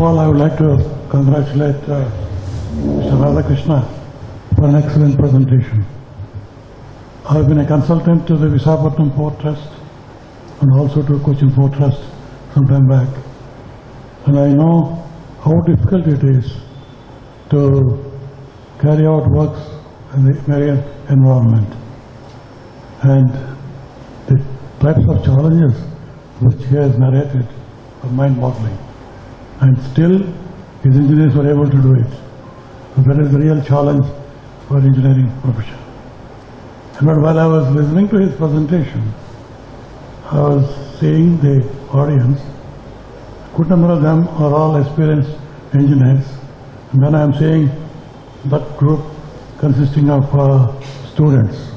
all, I would like to congratulate Mr. Radhakrishna for an excellent presentation. I have been a consultant to the Visakhapatnam Port Trust and also to Cochin Port Trust some time back. And I know how difficult it is to carry out works in the marine environment. And the types of challenges which he has narrated are mind-boggling. And still, his engineers were able to do it. So that is the real challenge for engineering profession. But while I was listening to his presentation, I was seeing the audience. A good number of them are all experienced engineers. And then I am seeing that group consisting of students.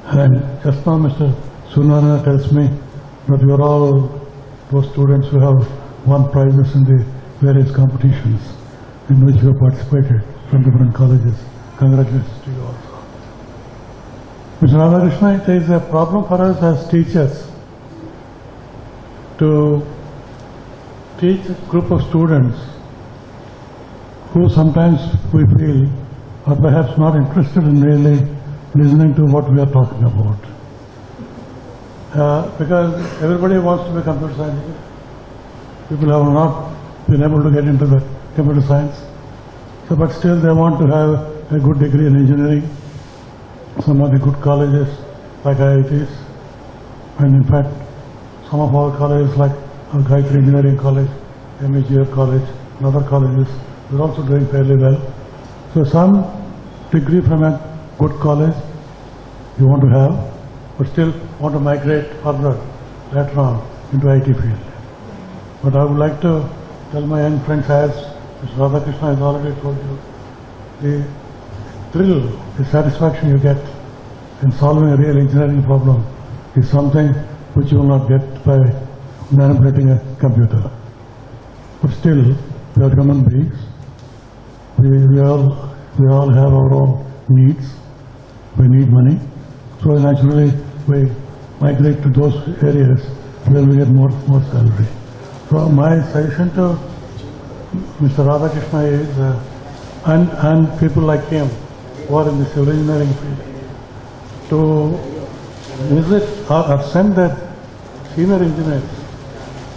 And just now Mr. Sunarana tells me that you are all those students who have won prizes in the various competitions in which you have participated from different colleges. Congratulations to you also. Mr. Radhakrishna, it is a problem for us as teachers to teach a group of students who sometimes we feel are perhaps not interested in really listening to what we are talking about. Because everybody wants to be computer scientist. People have not been able to get into the computer science. So, but still they want to have a good degree in engineering. Some of the good colleges like IITs, and in fact some of our colleges like Gayatri Engineering College, MEGR College, and other colleges are also doing fairly well. So some degree from a good college you want to have, but still want to migrate further later on into IT field. But I would like to tell my young friends, as Mr. Radhakrishna has already told you, the thrill, the satisfaction you get in solving a real engineering problem is something which you will not get by manipulating a computer. But still, we are human beings. We all have our own needs. We need money. So naturally, we migrate to those areas where we get more salary. So my suggestion to Mr. Radhakrishna is, and people like him who are in the civil engineering field, to visit or send their senior engineers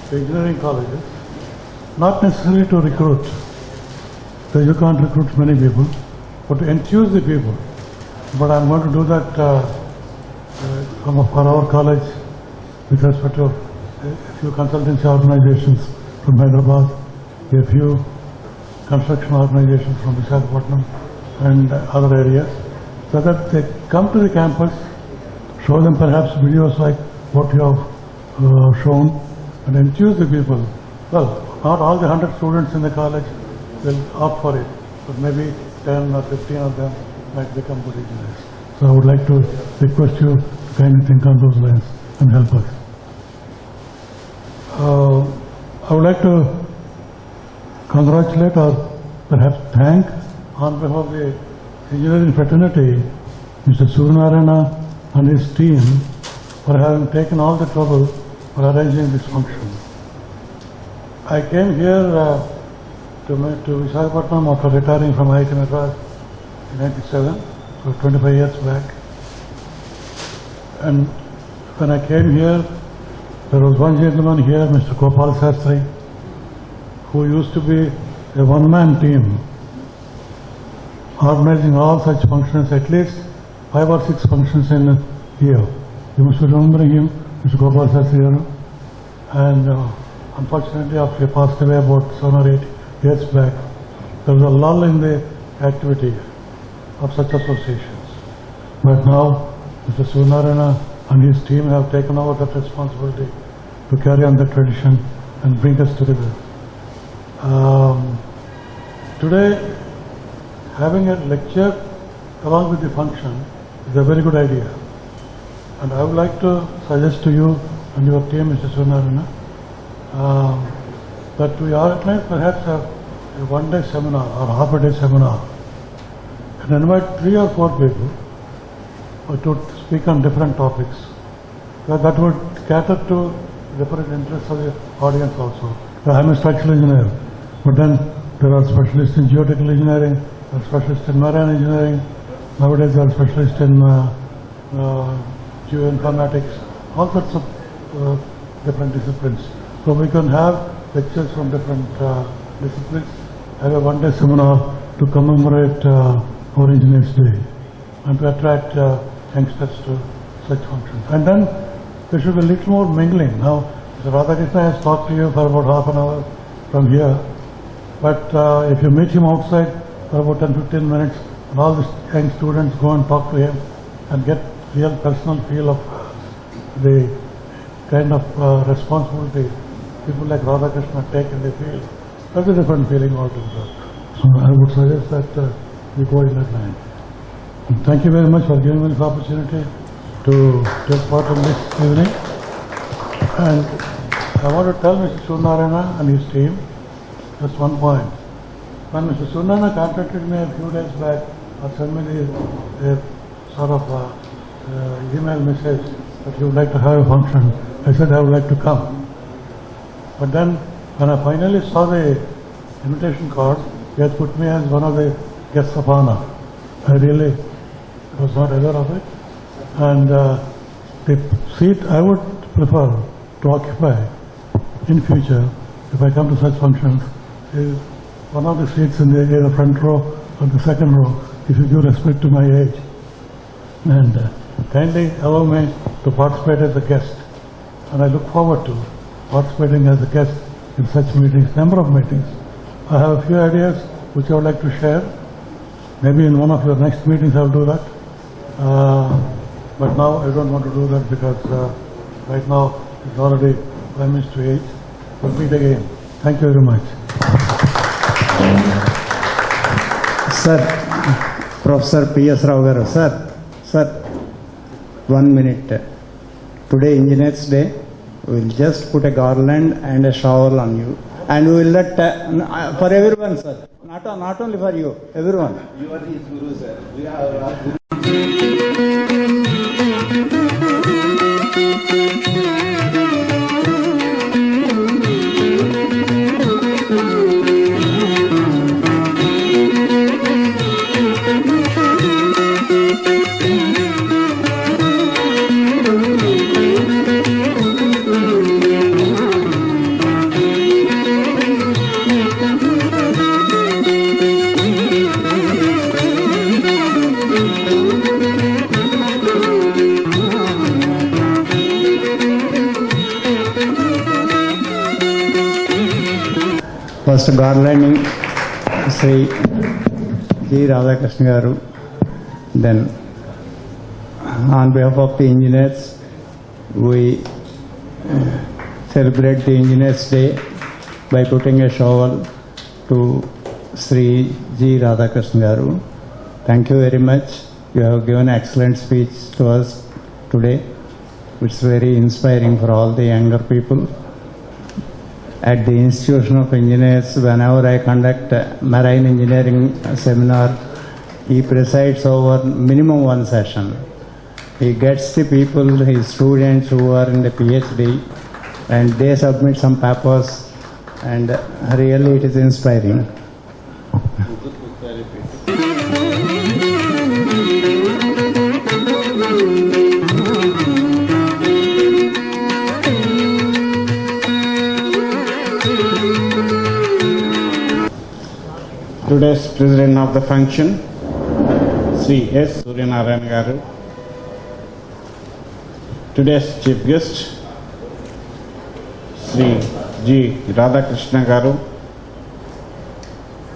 to engineering colleges, not necessarily to recruit, so you can't recruit many people, but to enthuse the people. But I'm going to do that for our college with respect to a few consultancy organizations from Hyderabad, a few construction organizations from Visakhapatnam and other areas, so that they come to the campus, show them perhaps videos like what you have shown, and enthuse the people. Well, not all the 100 students in the college will opt for it, but maybe 10 or 15 of them might become good engineers. So I would like to request you to kindly think on those lines and help us. I would like to congratulate or perhaps thank on behalf of the engineering fraternity Mr. Suryanarayana and his team for having taken all the trouble for arranging this function. I came here to Visakhapatnam after retiring from IIT Madras in 1997, so 25 years back. And when I came here, there was one gentleman here, Mr. Gopal Sastry, who used to be a one-man team organizing all such functions, at least 5 or 6 functions in a year. You must be remembering him, Mr. Gopal Sastry. And unfortunately, after he passed away about 7 or 8 years back, there was a lull in the activity of such associations. But now, Mr. Sunarana and his team have taken over that responsibility to carry on the tradition and bring us together. Today, having a lecture along with the function is a very good idea. And I would like to suggest to you and your team, Mr. Sunarana, that we organize perhaps a one-day seminar or half-a-day seminar and invite 3 or 4 people to speak on different topics. That would cater to different interests of the audience also. I'm a structural engineer, but then there are specialists in geotechnical engineering, there are specialists in marine engineering, nowadays there are specialists in geoinformatics, all sorts of different disciplines. So we can have lectures from different disciplines, have a one-day seminar to commemorate our Engineers Day and to attract youngsters to such functions. And then there should be a little more mingling. Now, Mr. Radhakrishna has talked to you for about half an hour from here, but if you meet him outside for about 10-15 minutes, and all the young students go and talk to him and get real personal feel of the kind of responsibility people like Radhakrishna take in the field, that's a different feeling altogether. So I would suggest that we go in that line. And thank you very much for giving me this opportunity to take part in this evening. And I want to tell Mr. Suryanarayana and his team just one point. When Mr. Suryanarayana contacted me a few days back or sent me a sort of email message that he would like to have a function, I said I would like to come. But then when I finally saw the invitation card, he has put me as one of the guests of honor. I really was not aware of it. And the seat I would prefer to occupy in future, if I come to such functions, is one of the seats in the either front row or the second row, if you give respect to my age. And kindly allow me to participate as a guest. And I look forward to participating as a guest in such meetings, number of meetings. I have a few ideas which I would like to share. Maybe in one of your next meetings I will do that. But now I don't want to do that because right now it's already 5 minutes to 8. We'll meet again. Thank you very much. Sir, Professor P.S. Rao garu, sir, 1 minute. Today Engineers Day, we will just put a garland and a shawl on you. And we will let, for everyone, sir, not only for you, everyone. You are his guru, sir. We are our guru. First garlanding Sri G. Radhakrishna garu. Then on behalf of the engineers, we celebrate the Engineers Day by putting a shawl to Sri G. Radhakrishna garu. Thank you very much. You have given excellent speech to us today. It's very inspiring for all the younger people. At the Institution of Engineers, whenever I conduct a marine engineering seminar, he presides over minimum one session. He gets the people, his students who are in the PhD, and they submit some papers, and really it is inspiring. Today's president of the function, Sri S. Suryanarayana garu. Today's chief guest, Sri G. Radhakrishna garu,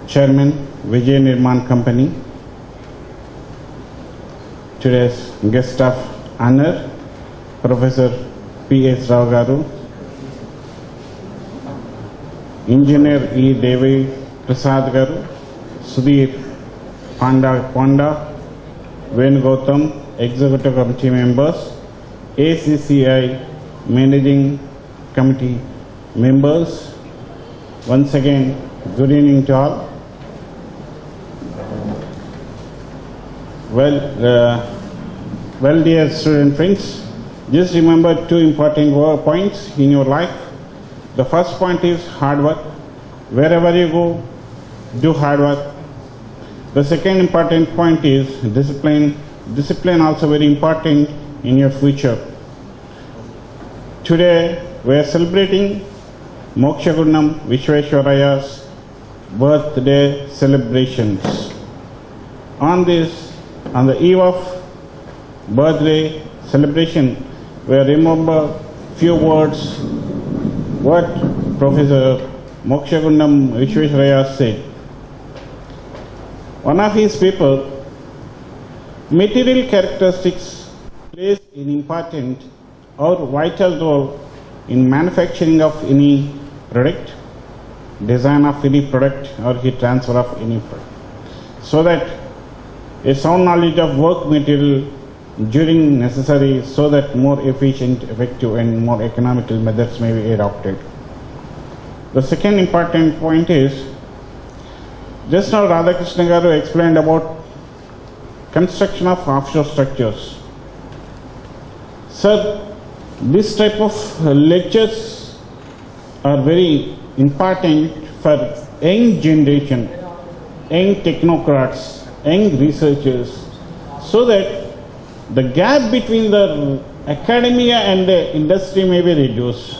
Chairman, Vijay Nirman Company. Today's guest of honor, Professor P.S. Rao garu, Engineer E. Devi Prasad garu, Sudhir Panda, Venugautam, Executive Committee members, ACCI Managing Committee members. Once again, good evening to all. Well, dear student friends, just remember two important points in your life. The first point is hard work. Wherever you go, do hard work. The second important point is discipline. Discipline also very important in your future. Today we are celebrating Mokshagurnam Vishveshwaraya's birthday celebrations. On the eve of birthday celebration, we remember few words what Professor Mokshagurnam Vishveshwaraya said. One of his people, material characteristics plays an important or vital role in manufacturing of any product, design of any product, or heat transfer of any product. So that a sound knowledge of work material during necessary, so that more efficient, effective and more economical methods may be adopted. The second important point is, just now Radhakrishna Garu explained about construction of offshore structures. Sir, this type of lectures are very important for young generation, young technocrats, young researchers, so that the gap between the academia and the industry may be reduced.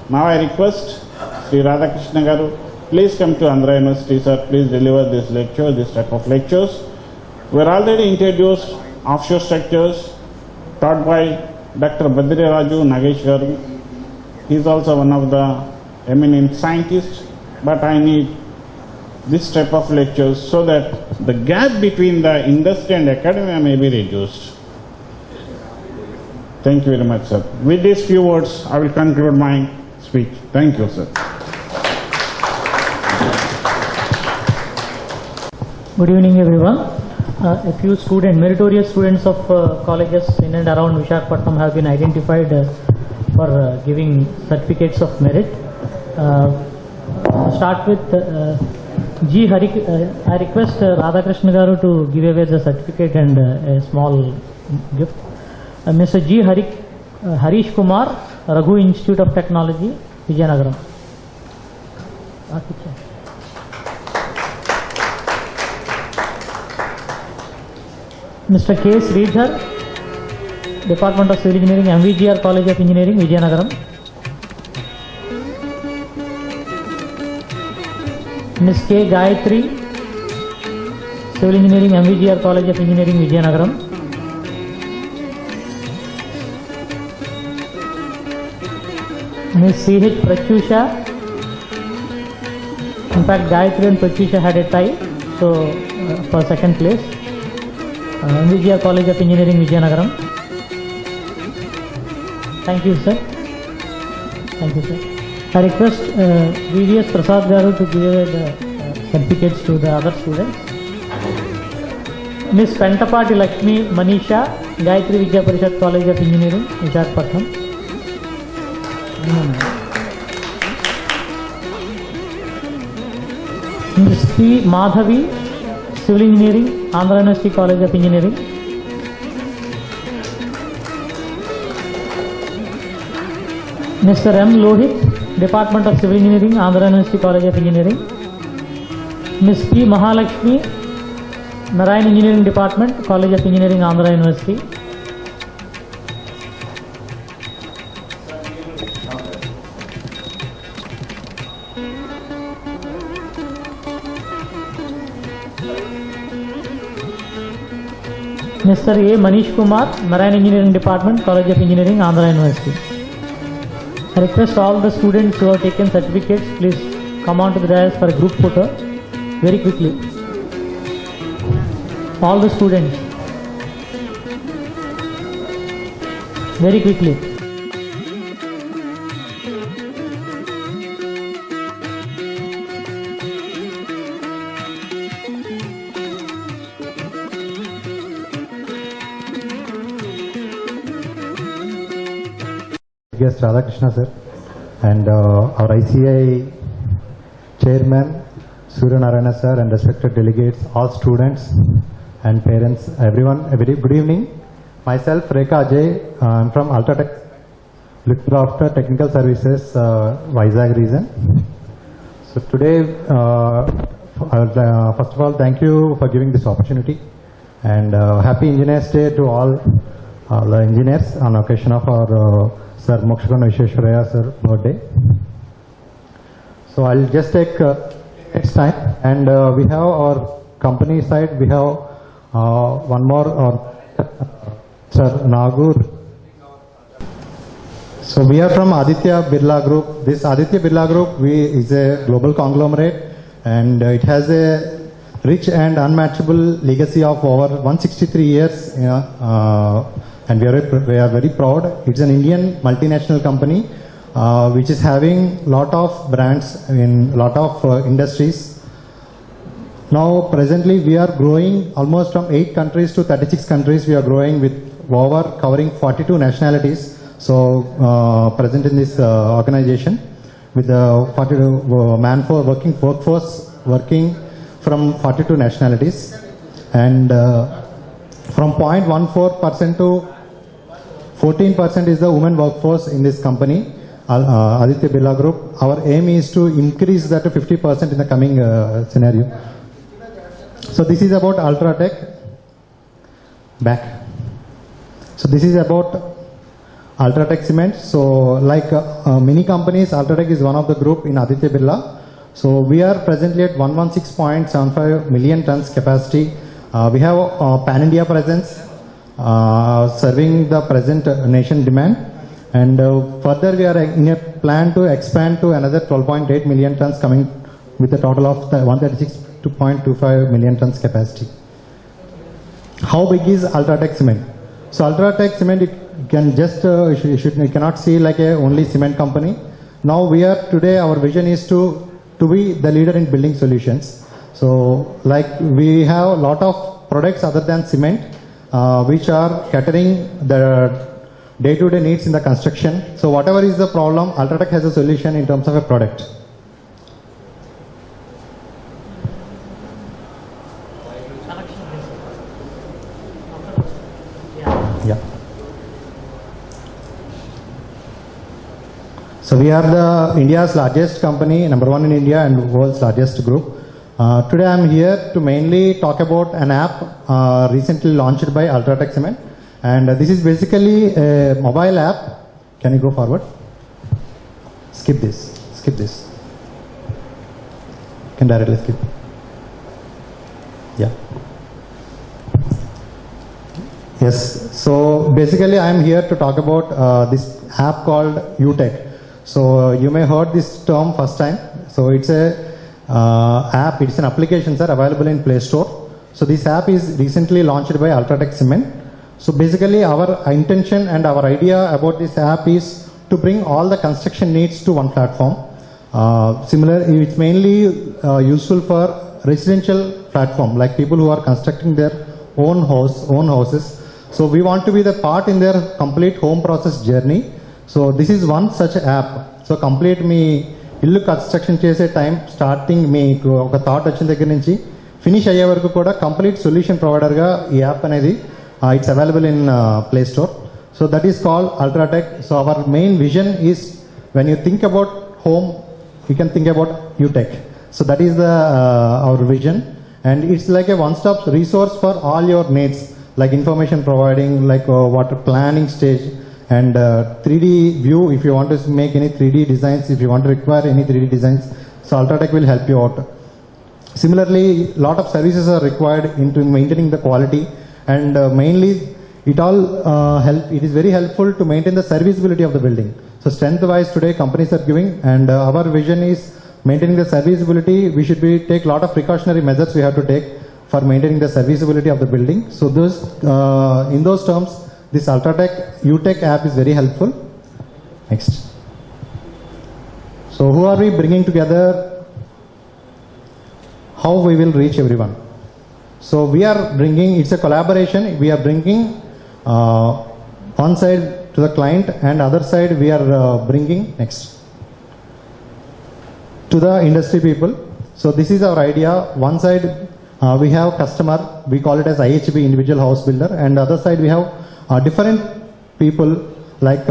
Now I request Sri Radhakrishna Garu, please come to Andhra University, sir. Please deliver this lecture, this type of lectures. We are already introduced offshore structures taught by Dr. Badri Raju Nagesh Garu. He is also one of the eminent scientists, but I need this type of lectures so that the gap between the industry and academia may be reduced. Thank you very much, sir. With these few words, I will conclude my speech. Thank you, sir. Good evening, everyone. A few meritorious students of colleges in and around Visakhapatnam have been identified for giving certificates of merit. Start with G. Harik. I request Radhakrishna Garu to give away the certificate and a small gift. Mr. G. Harish Kumar, Raghu Institute of Technology, Vijayanagaram. Mr. K. Sridhar, Department of Civil Engineering, MVGR College of Engineering, Vijayanagaram. Ms. K. Gayatri, Civil Engineering, MVGR College of Engineering, Vijayanagaram. Ms. C.H. Pratyusha, in fact Gayatri and Pratyusha had a tie, so for second place. MVGR College of Engineering, Vijayanagaram. Thank you, sir. Thank you, sir. I request VVS Prasad Garu to give the certificates to the other students. Ms. Pentapati Lakshmi Manisha, Gayatri Vidya Parishad College of Engineering, Visakhapatnam. Ms. P. Madhavi, Civil Engineering, Andhra University College of Engineering. Mr. M. Lohit, Department of Civil Engineering, Andhra University College of Engineering. Ms. P. Mahalakshmi, Marine Engineering Department, College of Engineering, Andhra University. Mr. A. Manish Kumar, Marine Engineering Department, College of Engineering, Andhra University. I request all the students who have taken certificates, please come on to the dais for a group photo very quickly. All the students, very quickly. Guest Radhakrishna sir and our ICI chairman Surya Narayana sir and respected delegates, all students and parents, everyone, a very good evening. Myself Rekha Ajay, I'm from Ultratech looked after technical services, Vizag region. So today, first of all, thank you for giving this opportunity, and happy Engineers Day to all the engineers on occasion of our Sir Mokshakanda Vishweshwaraya sir birthday. So I'll just take next time, and we have our company side. We have one more, Sir Nagur. So we are from Aditya Birla Group. This Aditya Birla Group is a global conglomerate, and it has a rich and unmatchable legacy of over 163 years, and we are very proud. It's an Indian multinational company which is having lot of brands in lot of industries. Now presently we are growing almost from 8 countries to 36 countries. We are growing with over covering 42 nationalities. So present in this organization with the 42 working workforce working from 42 nationalities, and from 0.14% to 14% is the women workforce in this company, Aditya Birla Group. Our aim is to increase that to 50% in the coming scenario. So this is about Ultratech. Back. So this is about Ultratech Cement. So like many companies, Ultratech is one of the group in Aditya Birla. So we are presently at 116.75 million tons capacity. We have pan-India presence, serving the present nation demand. And further we are in a plan to expand to another 12.8 million tons, coming with a total of 136.25 million tons capacity. How big is Ultratech Cement? So Ultratech Cement, it can just, you cannot see like a only cement company. Now we are today, our vision is to be the leader in building solutions. So like we have a lot of products other than cement, which are catering the day-to-day needs in the construction. So whatever is the problem, Ultratech has a solution in terms of a product. Yeah. So we are the India's largest company, number 1 in India and world's largest group. Today I am here to mainly talk about an app recently launched by Ultratech Cement, and this is basically a mobile app. Can you go forward? Skip this. Skip this. You can directly skip. Yeah. Yes. So basically I am here to talk about this app called UTech. So you may heard this term first time. So it's a app, it's an application, sir, available in Play Store. So this app is recently launched by Ultratech Cement. So basically our intention and our idea about this app is to bring all the construction needs to one platform. It's mainly useful for residential platform, like people who are constructing their own houses. So we want to be the part in their complete home process journey. So this is one such app. So complete me illu construction chese time starting me oka thought vachin daggara nunchi finish ayye varaku kuda complete solution provider ga ee app anedi it's available in Play Store. So that is called Ultratech. So our main vision is, when you think about home, you can think about UTech. So that is the our vision, and it's like a one-stop resource for all your needs, like information providing, like water planning stage, and 3D view if you want to make any 3D designs, if you want to require any 3D designs. So Ultratech will help you out. Similarly, lot of services are required into maintaining the quality, and mainly it is very helpful to maintain the serviceability of the building. So strength wise today companies are giving, and our vision is maintaining the serviceability. We should take lot of precautionary measures we have to take for maintaining the serviceability of the building. So those in those terms, this Ultratech UTech app is very helpful. Next. So who are we bringing together? How we will reach everyone? So we are bringing, it's a collaboration. We are bringing one side to the client, and other side we are bringing next to the industry people. So this is our idea. One side we have customer, we call it as IHB, individual house builder, and other side we have different people like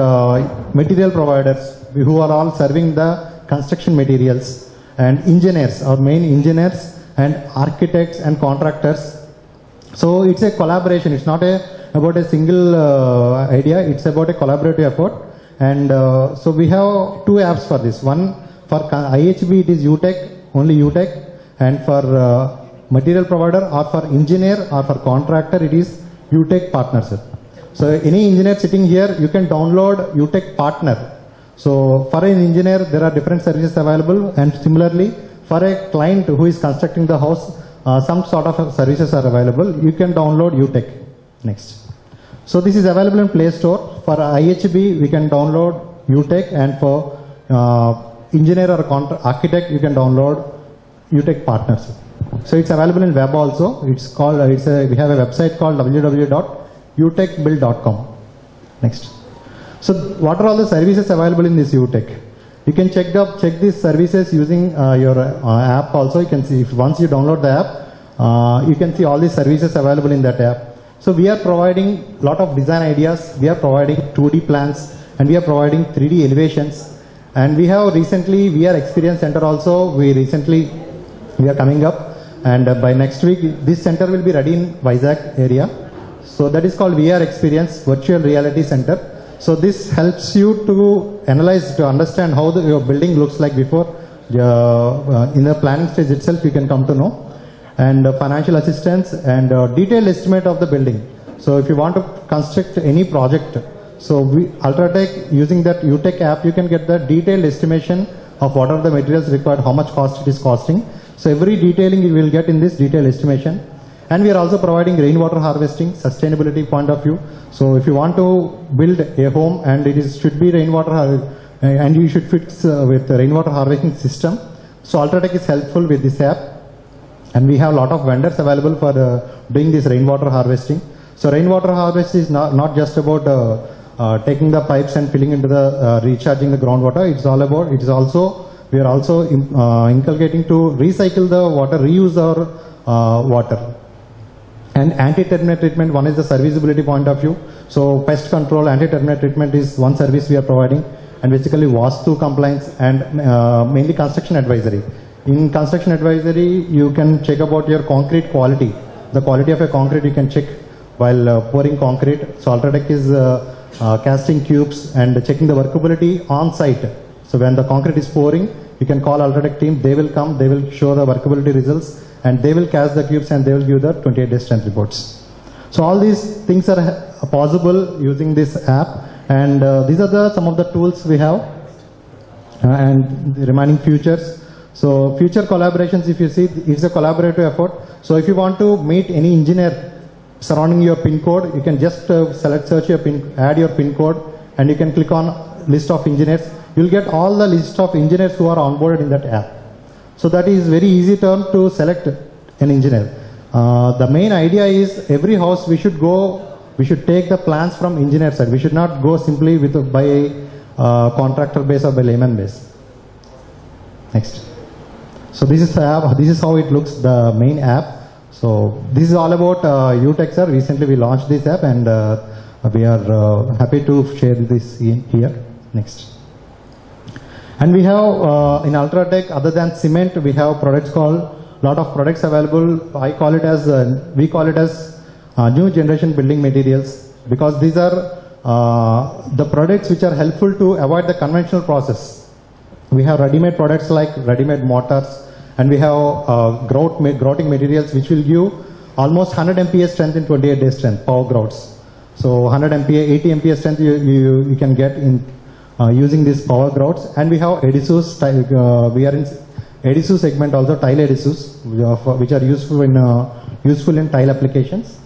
material providers who are all serving the construction materials, and engineers, our main engineers and architects and contractors. So it's a collaboration. It's not about a single idea. It's about a collaborative effort. And so we have two apps for this. One for IHB, it is UTech, only UTech. And for material provider or for engineer or for contractor, it is UTech Partnership. So any engineer sitting here, you can download UTech Partner. So for an engineer, there are different services available, and similarly for a client who is constructing the house, some sort of services are available. You can download UTech. Next. So this is available in Play Store. For IHB, we can download UTech, and for engineer or architect, you can download UTech Partnership. So it's available in web also. It's called, we have a website called www.utechbuild.com. Next. So what are all the services available in this UTech? You can check these services using your app also. You can see, if once you download the app, you can see all these services available in that app. So we are providing a lot of design ideas. We are providing 2D plans, and we are providing 3D elevations. And we have recently, VR Experience Center also. We are coming up, and by next week, this center will be ready in Vizag area. So that is called VR Experience Virtual Reality Center. So this helps you to analyze, to understand how your building looks like before. In the planning stage itself, you can come to know. And financial assistance and detailed estimate of the building. So if you want to construct any project, so Ultratech, using that UTech app, you can get the detailed estimation of what are the materials required, how much cost it is costing. So every detailing you will get in this detailed estimation. And we are also providing rainwater harvesting, sustainability point of view. So if you want to build a home and should be rainwater, and you should fix with the rainwater harvesting system. So Ultratech is helpful with this app. And we have a lot of vendors available for doing this rainwater harvesting. So rainwater harvest is not just about taking the pipes and filling into the recharging the groundwater. We are also inculcating to recycle the water, reuse our water. And anti-termite treatment, one is the serviceability point of view. So pest control, anti-termite treatment is one service we are providing, and basically Vastu compliance and mainly construction advisory. In construction advisory, you can check about your concrete quality. The quality of a concrete you can check while pouring concrete. So Ultratech is casting cubes and checking the workability on site. So when the concrete is pouring, you can call Ultratech team. They will come, they will show the workability results, and they will cast the cubes and they will give the 28-day strength reports. So all these things are possible using this app, and these are some of the tools we have, and the remaining features. So future collaborations, if you see, it's a collaborative effort. So if you want to meet any engineer surrounding your pin code, you can just search your pin, add your pin code, and you can click on list of engineers. You'll get all the list of engineers who are onboarded in that app. So that is very easy to select an engineer. The main idea is every house we should take the plans from engineer side. We should not go simply by contractor base or by layman base. Next. So this is the app. This is how it looks, the main app. So this is all about UTech, sir. Recently we launched this app, and we are happy to share this here. Next. And we have in Ultratech, other than cement, we have products lot of products available. We call it as new generation building materials, because these are the products which are helpful to avoid the conventional process. We have ready-made products like ready-made mortars, and we have grouting materials which will give almost 100 MPa strength in 28-day strength, power grouts. So 100 MPa, 80 MPa strength you can get in using these power grouts. And we have adhesives. We are in adhesive segment also, tile adhesives, which are useful in tile applications.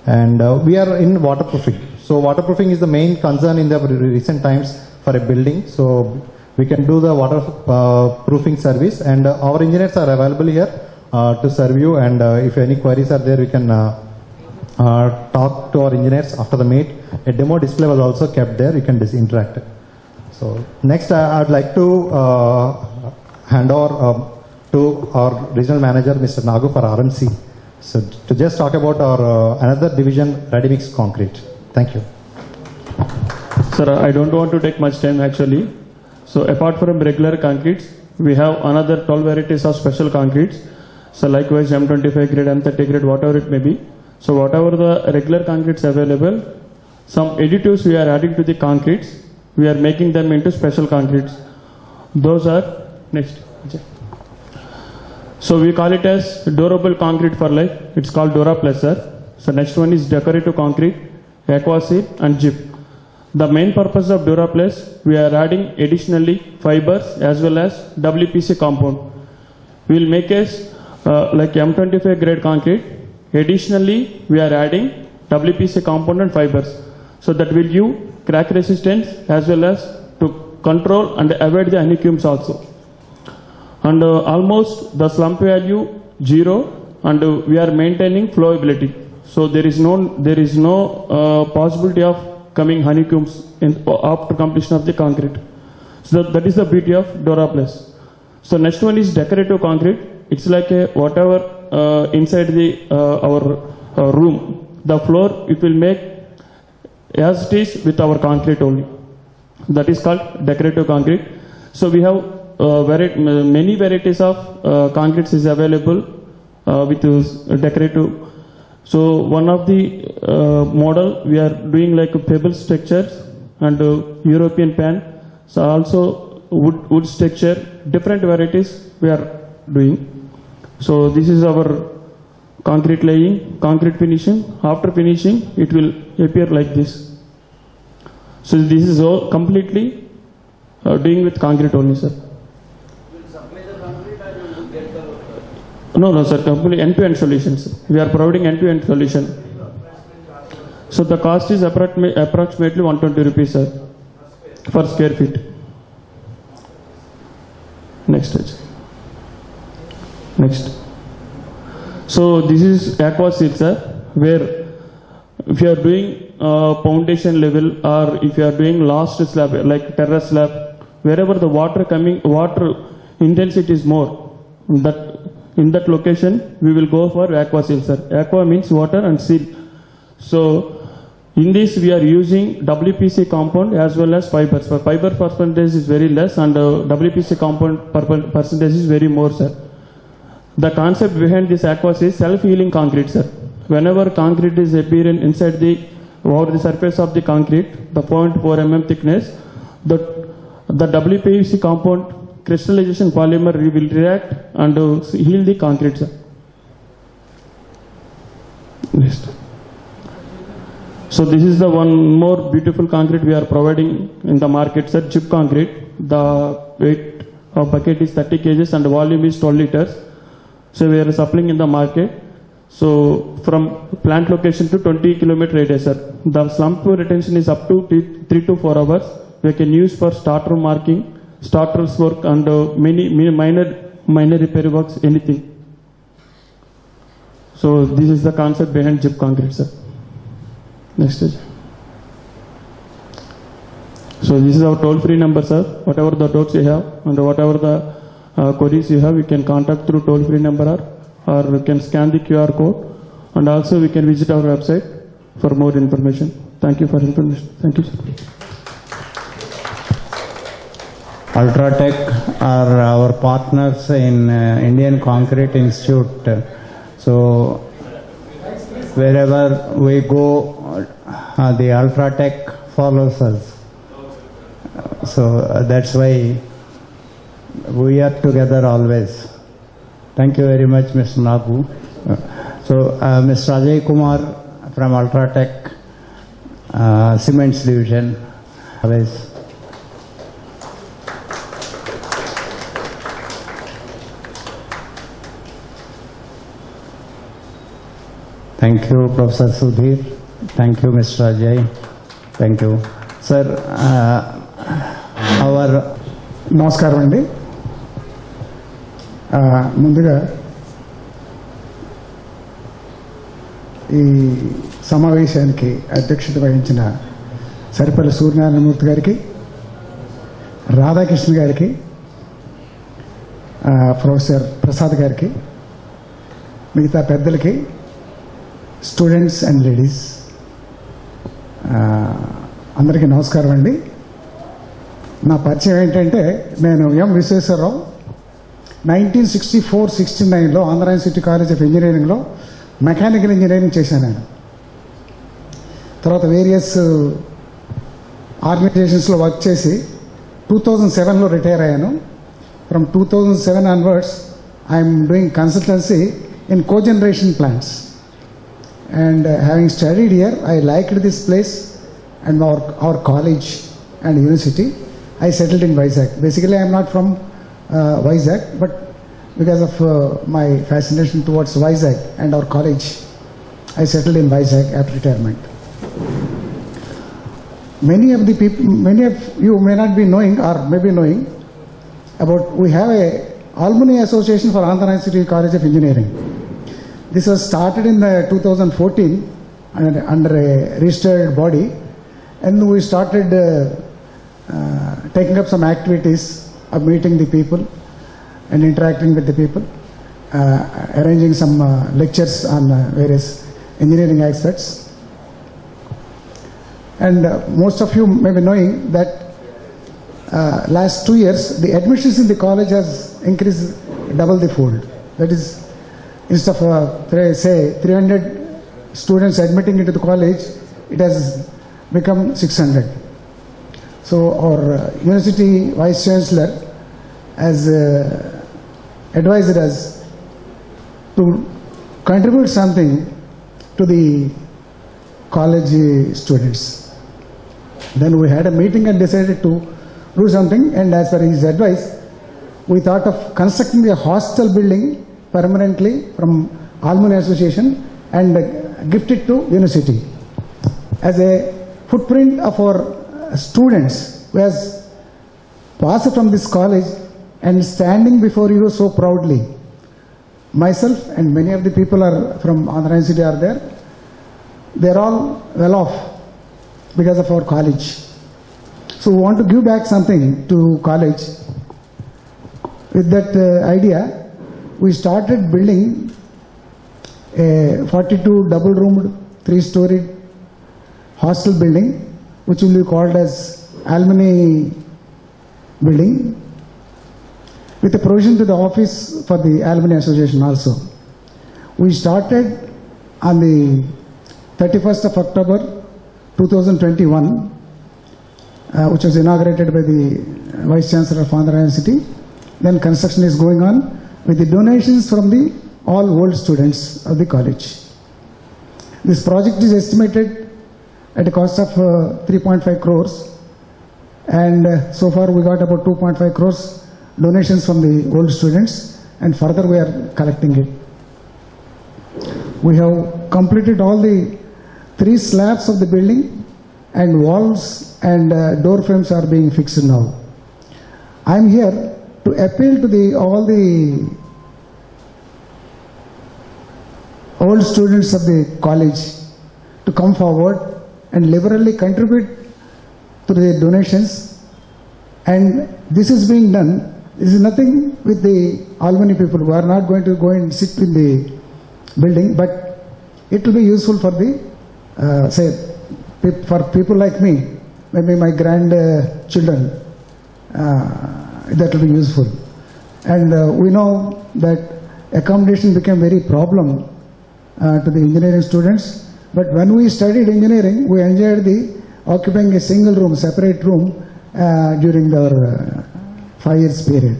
And we are in waterproofing. So waterproofing is the main concern in the recent times for a building. So we can do the waterproofing service, and our engineers are available here to serve you. And if any queries are there, we can talk to our engineers after the meet. A demo display was also kept there. You can interact. So next, I would like to hand over to our regional manager, Mr. Nagu, for RMC. So to just talk about our another division, ready mix concrete. Thank you. Sir, I don't want to take much time actually. So apart from regular concretes, we have another 12 varieties of special concretes. So likewise M25 grade, M30 grade, whatever it may be. So whatever the regular concretes available, some additives we are adding to the concretes, we are making them into special concretes. Those are, next. So we call it as durable concrete for life. It's called Dura Plus, sir. So next one is decorative concrete, aqua seal and gyp. The main purpose of Dura Plus, we are adding additionally fibers as well as WPC compound. We will make as like M25 grade concrete. Additionally, we are adding WPC compound and fibers. So that will give crack resistance as well as to control and avoid the honeycombs also. And almost the slump value 0, and we are maintaining flowability. So there is no possibility of coming honeycombs after completion of the concrete. So that is the beauty of Dura Plus. So next one is decorative concrete. It's like a whatever inside the our room, the floor it will make as it is with our concrete only. That is called decorative concrete. So we have many varieties of concretes is available with decorative. So one of the model we are doing like pebble structures and European pan. So also wood structure, different varieties we are doing. So this is our concrete laying, concrete finishing. After finishing, it will appear like this. So this is all completely doing with concrete only, sir. No, sir, completely end-to-end solutions. We are providing end-to-end solution. So the cost is approximately 120 rupees, sir, per square feet. Next page. Next. So this is aqua seal, sir, where if you are doing foundation level or if you are doing last slab like terrace slab, wherever the water intensity is more, in that location we will go for aqua seal, sir. Aqua means water and seal. So in this we are using WPC compound as well as fibers. For fiber percentage is very less and WPC compound percentage is very more, sir. The concept behind this aqua seal is self-healing concrete, sir. Whenever concrete is appearing inside over the surface of the concrete, the 0.4 mm thickness, the WPC compound crystallization polymer will react and heal the concrete, sir. Next. So this is the one more beautiful concrete we are providing in the market, sir. Chip concrete. The weight of bucket is 30 kgs and volume is 12 liters. So we are supplying in the market. So from plant location to 20 km radius, sir. The slump retention is up to 3 to 4 hours. We can use for starter marking, starters work and many minor repair works, anything. So this is the concept behind chip concrete, sir. Next stage. So this is our toll-free number, sir. Whatever the doubts you have and whatever the queries you have, you can contact through toll-free number or you can scan the QR code, and also we can visit our website for more information. Thank you for information. Thank you, sir. Ultratech are our partners in Indian Concrete Institute. So wherever we go, the Ultratech follows us. So that's why we are together always. Thank you very much, Mr. Nagu. So Mr. Ajay Kumar from Ultratech Cements Division. Always. Thank you, Professor Sudhir. Thank you, Mr. Ajay. Thank you. Sir, our... నమస్కారం అండి. ముందుగా ఈ సమావేశానికి అధ్యక్షత వహించిన సరిపల్లి సూర్యనారాయణమూర్తి గారికి, రాధాకృష్ణ గారికి, professor Prasad గారికి, మిగతా పెద్దలకి, స్టూడెంట్స్ అండ్ లేడీస్, అందరికీ నమస్కారం అండి. నా పరిచయం ఏంటంటే, నేను ఎం విశ్వేశ్వరరావు 1964-69లో ఆంధ్ర యూనివర్సిటీ కాలేజ్ ఆఫ్ ఇంజనీరింగ్లో మెకానికల్ ఇంజనీరింగ్ చేశాను నేను. తర్వాత వేరియస్ ఆర్గనైజేషన్స్లో వర్క్ చేసి 2007లో రిటైర్ అయ్యాను. From 2007 onwards I'm doing consultancy in cogeneration plants. And having studied here, I liked this place and our college and university. I settled in Vizag. Basically, I am not from Vizag, but because of my fascination towards Vizag and our college, I settled in Vizag after retirement. Many of you may not be knowing or may be knowing about, we have a alumni association for Andhra University College of Engineering. This was started in 2014 under a registered body, and we started taking up some activities of meeting the people and interacting with the people, arranging some lectures on various engineering aspects. And most of you may be knowing that last 2 years the admissions in the college has increased double the fold. That is, instead of say 300 students admitting into the college, it has become 600. So our university vice chancellor has advised us to contribute something to the college students. Then we had a meeting and decided to do something, and as per his advice, we thought of constructing a hostel building permanently from Alumni Association and gift it to university as a footprint of our students who has passed from this college and standing before you so proudly. Myself and many of the people are from Andhra University are there. They are all well off because of our college. So we want to give back something to college. With that idea, we started building a 42 double-roomed, 3-storied hostel building, which will be called as Alumni Building, with a provision to the office for the Alumni Association also. We started on the 31st of October 2021, which was inaugurated by the Vice Chancellor of Andhra University. Then construction is going on with the donations from the all old students of the college. This project is estimated at a cost of 3.5 crores, and so far we got about 2.5 crores donations from the old students, and further we are collecting it. We have completed all the 3 slabs of the building, and walls and door frames are being fixed now. I am here to appeal to all the old students of the college to come forward and liberally contribute to the donations. And this is being done. This is nothing with the alumni people. We are not going to go and sit in the building, but it will be useful for the for people like me, maybe my grandchildren. That will be useful. And we know that accommodation became very problem to the engineering students. But when we studied engineering, we enjoyed the occupying a single room, separate room during our 5 years period.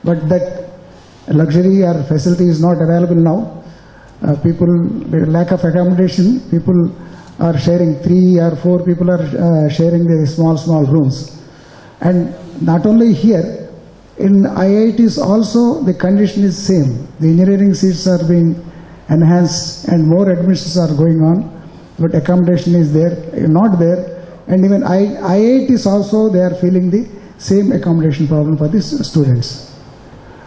But that luxury or facility is not available now. The lack of accommodation, people are sharing 3 or 4 people are sharing the small rooms. And not only here, in IITs also the condition is same. The engineering seats are being enhanced and more admissions are going on, but accommodation is not there. And even IITs also, they are feeling the same accommodation problem for these students.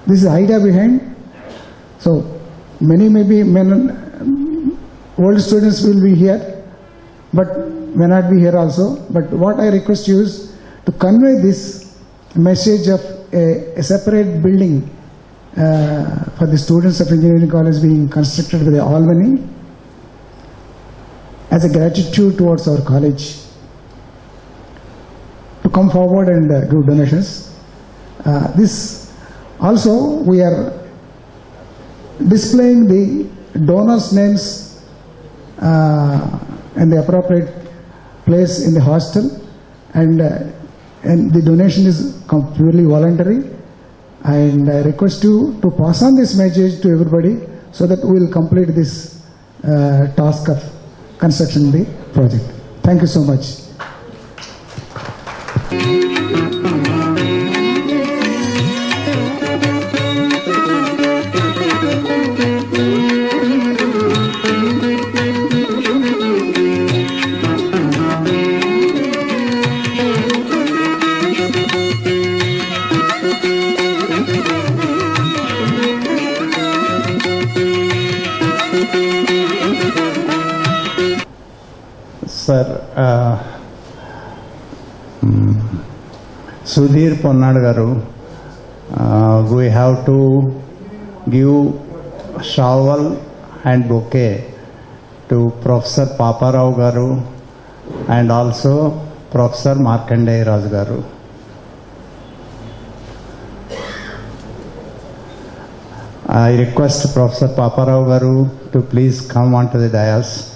This is the idea behind. So many old students will be here, but may not be here also. But what I request you is to convey this message of a separate building for the students of engineering college being constructed by the alumni as a gratitude towards our college. come forward and give donations. This also we are displaying the donors' names in the appropriate place in the hostel, and the donation is purely voluntary. And I request you to pass on this message to everybody so that we will complete this task of construction the project. Thank you so much. Sir, Sudhir Ponnad garu, we have to give shawl and bouquet to Professor Paparao garu and also Professor Markandeya Raj garu. I request Professor Paparao garu to please come onto the dais.